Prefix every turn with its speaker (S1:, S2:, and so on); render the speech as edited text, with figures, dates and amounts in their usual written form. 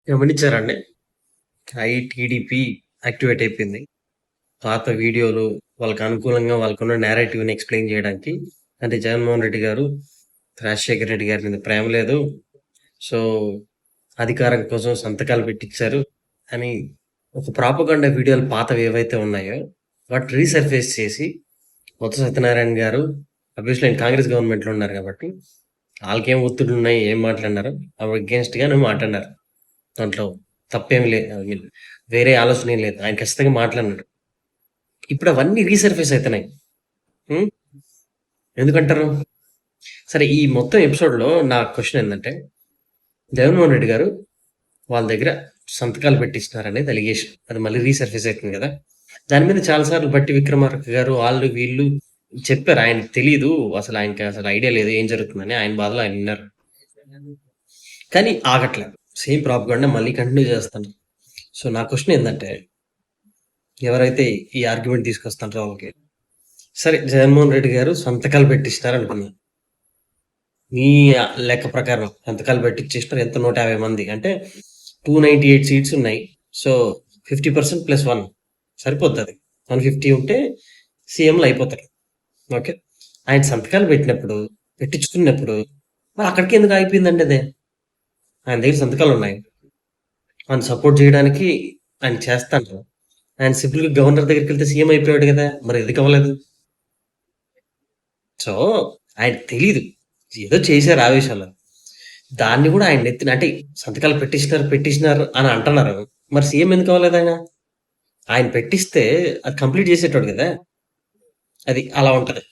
S1: గమనించారండి? TDP activate అయిపోయింది. పాత వీడియోలు వాళ్ళకి అనుకూలంగా వాళ్ళకున్న నేరేటివ్‌ని ఎక్స్‌ప్లెయిన్ చేయడానికి. అంటే జగన్మోహన్ రెడ్డి గారు, రాజశేఖర రెడ్డి గారి మీద ప్రేమ లేదు. సో, అధికారం కోసం సంతకాలు పెట్టిచ్చారు అని ఒక ప్రాపగండా వీడియోలు పాతవి ఏవైతే ఉన్నాయో వాటిని రీసర్ఫేస్ చేసి బొత్స సత్యనారాయణ గారు ఆబ్వియస్లీ ఆయన కాంగ్రెస్ గవర్నమెంట్‌లో ఉన్నారు కాబట్టి ఆళ్ళకేం ఒత్తిడులున్నాయి, ఏం మాట్లాడినారో అవి అగెయిన్స్ట్‌గానే మాట్లాడినారు. దాంట్లో తప్పేమి వేరే ఆలోచన ఏం లేదు. ఆయన ఖచ్చితంగా మాట్లాడినాడు. ఇప్పుడు అవన్నీ రీసర్ఫేస్ అవుతున్నాయి. హ్మ్. ఎందుకంటారు? సరే ఈ మొత్తం ఎపిసోడ్‌లో నా క్వెషన్ ఏందంటే, జగన్మోహన్ రెడ్డి గారు వాళ్ళ దగ్గర సంతకాలు పెట్టిస్తున్నారనేది అలిగేషన్. అది మళ్ళీ రీసర్ఫేస్ అవుతుంది కదా! దాని మీద చాలా సార్లు బట్టి విక్రమార్క గారు ఆళ్ళు వీళ్ళు చెప్పారు. ఆయనకి తెలీదు. అసలు ఆయనకి అసలు ఐడియా లేదు ఏం జరుగుతుందని. ఆయన బాధలో ఆయన విన్నారు. కానీ ఆగట్లే. సేమ్ ప్రాపగండా మళ్ళీ కంటిన్యూ చేస్తాను. సో నా క్వెషన్ ఏందంటే, ఎవరైతే ఈ ఆర్గ్యుమెంట్ తీసుకొస్తారో వాళ్ళకి సరే జగన్మోహన్ రెడ్డి గారు సంతకాలు పెట్టిస్తారు అనుకున్నాం. మీ లెక్క ప్రకారం సంతకాలు పెట్టించేసినారు ఎంత 150 మంది అంటే 298 సీట్స్ ఉన్నాయి. సో 50% ప్లస్ 1 సరిపోతుంది. 150 ఉంటే సీఎంలు అయిపోతారు. ఓకే. ఆయన సంతకాలు పెట్టించుకున్నప్పుడు మరి అక్కడికి ఎందుకు ఆగిపోయిందండి అదే? ఆయన దగ్గర సంతకాలు ఉన్నాయి. ఆయన సపోర్ట్ చేయడానికి ఆయన చేస్తాను. ఆయన సింపుల్గా గవర్నర్ దగ్గరికి వెళ్తే సీఎం అయిపోయాడు కదా, మరి ఎందుకు అవ్వలేదు? సో ఆయన తెలీదు, ఏదో చేశారు ఆవేశాలు. దాన్ని కూడా ఆయన ఎత్తిన అంటే సంతకాలు పెట్టించినారు అని అంటున్నారు. మరి సీఎం ఎందుకు అవ్వలేదు ఆయన? ఆయన పెట్టిస్తే అది కంప్లీట్ చేసేటోడు కదా. అది అలా ఉంటది.